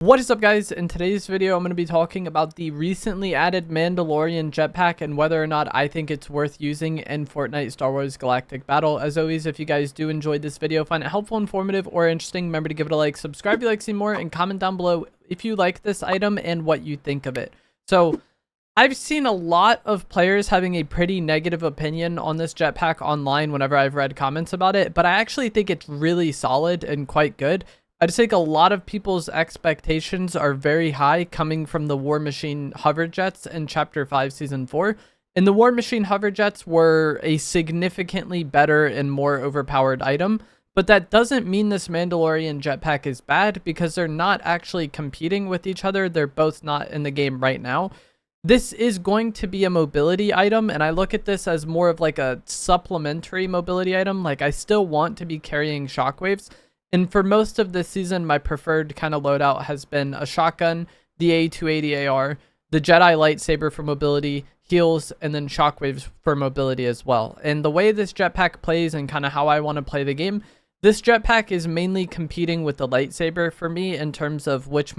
What is up, guys? In today's video I'm going to be talking about the recently added Mandalorian Jetpack and whether or not I think it's worth using in Fortnite Stars Galactic Battle. As always, if you guys do enjoy this video, find it helpful, informative, or interesting, remember to give it a like, subscribe if you like to see more, and comment down below if you like this item and what you think of it. So I've seen a lot of players having a pretty negative opinion on this jetpack online whenever I've read comments about it, but I actually think it's really solid and quite good. I just think a lot of people's expectations are very high coming from the War Machine hover jets in Chapter 5 Season 4. And the War Machine hover jets were a significantly better and more overpowered item. But that doesn't mean this Mandalorian jetpack is bad, because they're not actually competing with each other. They're both not in the game right now. This is going to be a mobility item, and I look at this as more of like a supplementary mobility item. Like, I still want to be carrying shockwaves. And for most of this season, my preferred kind of loadout has been a shotgun, the A280 AR, the Jedi lightsaber for mobility, heals, and then shockwaves for mobility as well. And the way this jetpack plays and kind of how I want to play the game, this jetpack is mainly competing with the lightsaber for me in terms of which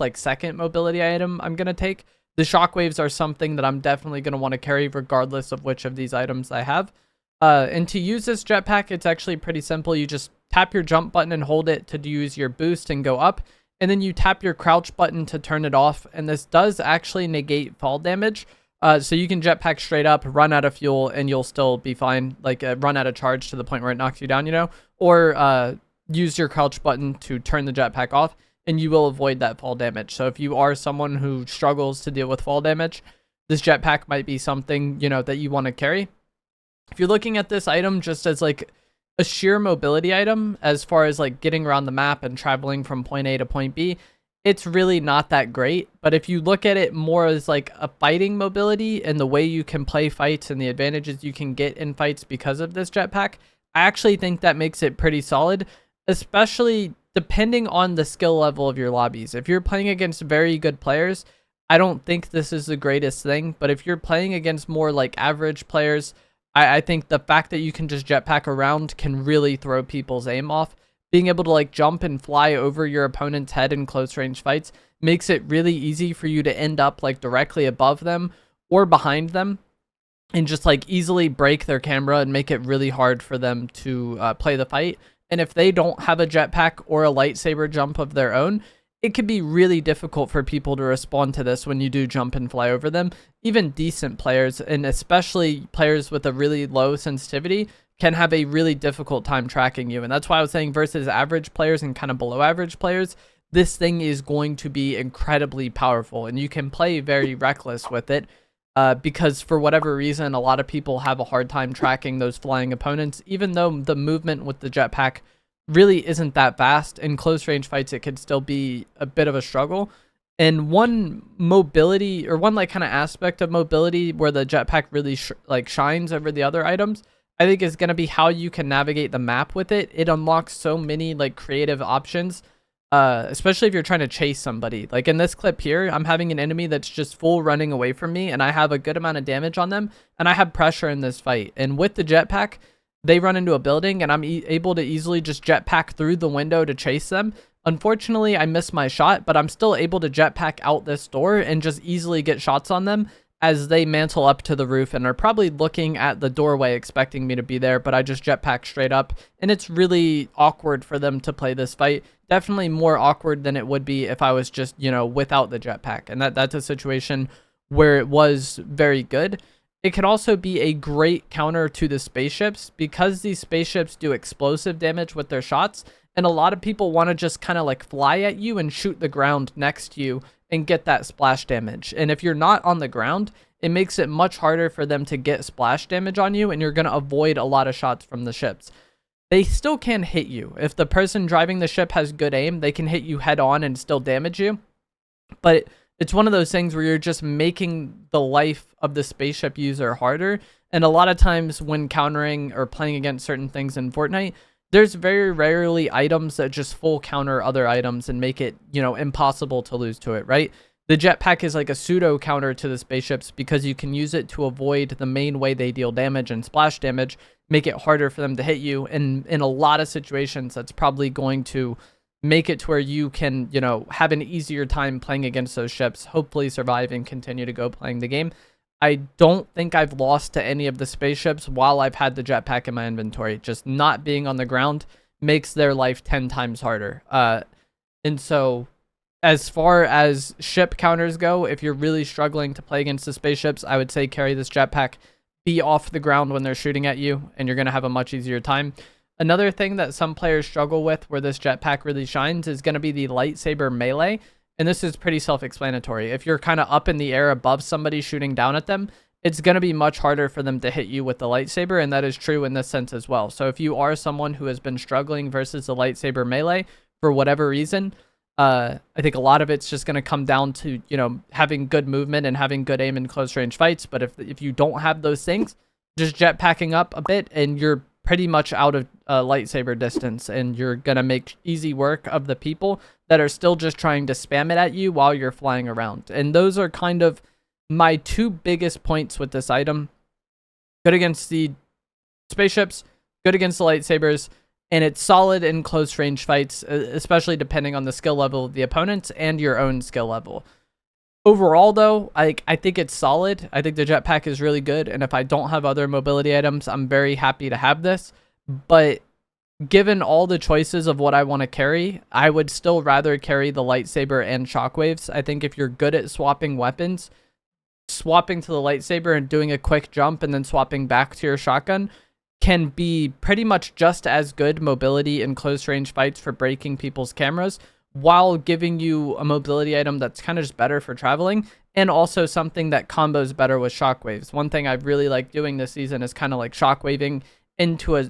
like second mobility item I'm going to take. The shockwaves are something that I'm definitely going to want to carry regardless of which of these items I have. And to use this jetpack, it's actually pretty simple. You just tap your jump button and hold it to use your boost and go up. And then you tap your crouch button to turn it off. And this does actually negate fall damage. So you can jetpack straight up, run out of fuel, and you'll still be fine. Like run out of charge to the point where it knocks you down, you know? Or use your crouch button to turn the jetpack off, and you will avoid that fall damage. So if you are someone who struggles to deal with fall damage, this jetpack might be something, you know, that you want to carry. If you're looking at this item just as like a sheer mobility item, as far as like getting around the map and traveling from point A to point B, it's really not that great. But if you look at it more as like a fighting mobility and the way you can play fights and the advantages you can get in fights because of this jetpack, I actually think that makes it pretty solid, especially depending on the skill level of your lobbies. If you're playing against very good players, I don't think this is the greatest thing. But if you're playing against more like average players, I think the fact that you can just jetpack around can really throw people's aim off. Being able to like jump and fly over your opponent's head in close range fights makes it really easy for you to end up like directly above them or behind them and just like easily break their camera and make it really hard for them to play the fight. And if they don't have a jetpack or a lightsaber jump of their own, it could be really difficult for people to respond to this when you do jump and fly over them. Even decent players, and especially players with a really low sensitivity, can have a really difficult time tracking you. And that's why I was saying versus average players and kind of below average players, this thing is going to be incredibly powerful. And you can play very reckless with it because for whatever reason, a lot of people have a hard time tracking those flying opponents, even though the movement with the jetpack really isn't that fast. In close range fights, it could still be a bit of a struggle. And one mobility, or one like kind of aspect of mobility where the jetpack really shines over the other items, I think is going to be how you can navigate the map with it. It unlocks so many like creative options, especially if you're trying to chase somebody. Like in this clip here, I'm having an enemy that's just full running away from me, and I have a good amount of damage on them, and I have pressure in this fight. And with the jetpack, they run into a building, and I'm able to easily just jetpack through the window to chase them. Unfortunately, I missed my shot, but I'm still able to jetpack out this door and just easily get shots on them as they mantle up to the roof and are probably looking at the doorway expecting me to be there, but I just jetpack straight up, and it's really awkward for them to play this fight. Definitely more awkward than it would be if I was just, you know, without the jetpack, and that's a situation where it was very good. It can also be a great counter to the spaceships, because these spaceships do explosive damage with their shots, and a lot of people want to just kind of like fly at you and shoot the ground next to you and get that splash damage. And if you're not on the ground, it makes it much harder for them to get splash damage on you, and you're going to avoid a lot of shots from the ships. They still can hit you. If the person driving the ship has good aim, they can hit you head on and still damage you. But it's one of those things where you're just making the life of the spaceship user harder. And a lot of times when countering or playing against certain things in Fortnite, there's very rarely items that just full counter other items and make it, you know, impossible to lose to it, right? The jetpack is like a pseudo counter to the spaceships because you can use it to avoid the main way they deal damage and splash damage, make it harder for them to hit you. And in a lot of situations, that's probably going to make it to where you can, you know, have an easier time playing against those ships, hopefully survive and continue to go playing the game. I don't think I've lost to any of the spaceships while I've had the jetpack in my inventory. Just not being on the ground makes their life 10 times harder. And so as far as ship counters go, if you're really struggling to play against the spaceships, I would say carry this jetpack, be off the ground when they're shooting at you, and you're going to have a much easier time. Another thing that some players struggle with where this jetpack really shines is going to be the lightsaber melee. And this is pretty self-explanatory. If you're kind of up in the air above somebody shooting down at them, it's going to be much harder for them to hit you with the lightsaber, and that is true in this sense as well. So if you are someone who has been struggling versus the lightsaber melee for whatever reason, I think a lot of it's just going to come down to, you know, having good movement and having good aim in close range fights. But if you don't have those things, just jetpacking up a bit and you're pretty much out of lightsaber distance, and you're going to make easy work of the people that are still just trying to spam it at you while you're flying around. And those are kind of my two biggest points with this item. Good against the spaceships, good against the lightsabers, and it's solid in close range fights, especially depending on the skill level of the opponents and your own skill level. Overall, though, I think it's solid. I think the jetpack is really good, and if I don't have other mobility items, I'm very happy to have this. But given all the choices of what I want to carry, I would still rather carry the lightsaber and shockwaves. I think if you're good at swapping weapons, swapping to the lightsaber and doing a quick jump and then swapping back to your shotgun can be pretty much just as good mobility in close range fights for breaking people's cameras, while giving you a mobility item that's kind of just better for traveling, and also something that combos better with shockwaves. One thing I've really liked doing this season is kind of like shockwaving into a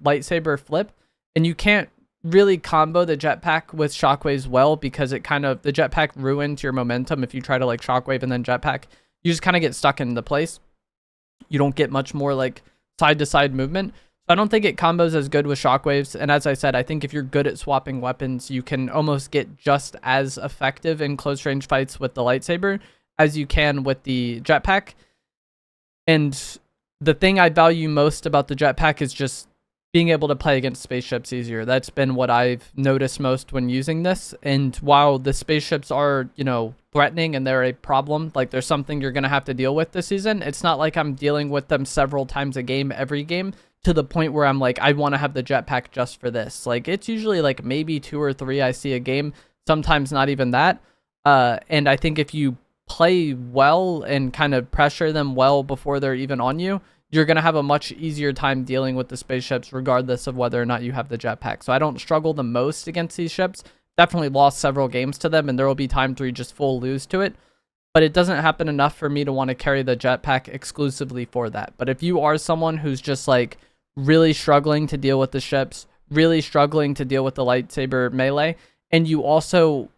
lightsaber flip, and you can't really combo the jetpack with shockwaves well, because it kind of, the jetpack ruins your momentum. If you try to like shockwave and then jetpack, you just kind of get stuck into place. You don't get much more like side to side movement. I don't think it combos as good with shockwaves, and as I said, I think if you're good at swapping weapons, you can almost get just as effective in close range fights with the lightsaber as you can with the jetpack. And the thing I value most about the jetpack is just being able to play against spaceships easier. That's been what I've noticed most when using this. And while the spaceships are, you know, threatening and they're a problem, like there's something you're going to have to deal with this season, it's not like I'm dealing with them several times a game, every game, to the point where I'm like, I want to have the jetpack just for this. Like, it's usually like maybe 2 or 3 I see a game, sometimes not even that. And I think if you play well and kind of pressure them well before they're even on you, you're going to have a much easier time dealing with the spaceships, regardless of whether or not you have the jetpack. So I don't struggle the most against these ships. Definitely lost several games to them, and there will be times where you just full lose to it. But it doesn't happen enough for me to want to carry the jetpack exclusively for that. But if you are someone who's just like really struggling to deal with the ships, really struggling to deal with the lightsaber melee, and you also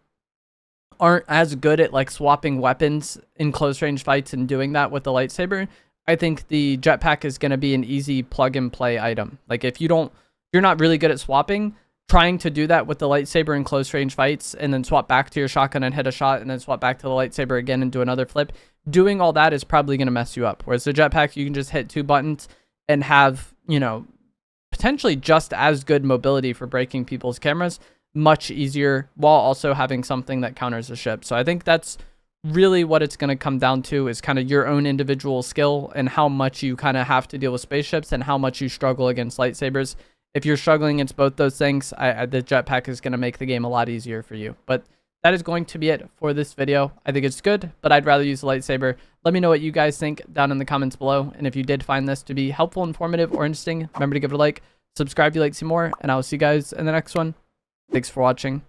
aren't as good at like swapping weapons in close range fights and doing that with the lightsaber, I think the jetpack is going to be an easy plug and play item. Like if you're not really good at swapping, trying to do that with the lightsaber in close range fights and then swap back to your shotgun and hit a shot and then swap back to the lightsaber again and do another flip, doing all that is probably going to mess you up. Whereas the jetpack, you can just hit 2 buttons and have, you know, potentially just as good mobility for breaking people's cameras, much easier, while also having something that counters the ship. So I think that's really what it's going to come down to, is kind of your own individual skill and how much you kind of have to deal with spaceships and how much you struggle against lightsabers. If you're struggling against both those things, the jetpack is going to make the game a lot easier for you. But that is going to be it for this video. I think it's good, but I'd rather use the lightsaber. Let me know what you guys think down in the comments below. And if you did find this to be helpful, informative, or interesting, remember to give it a like, subscribe if you'd like to see more, and I will see you guys in the next one. Thanks for watching.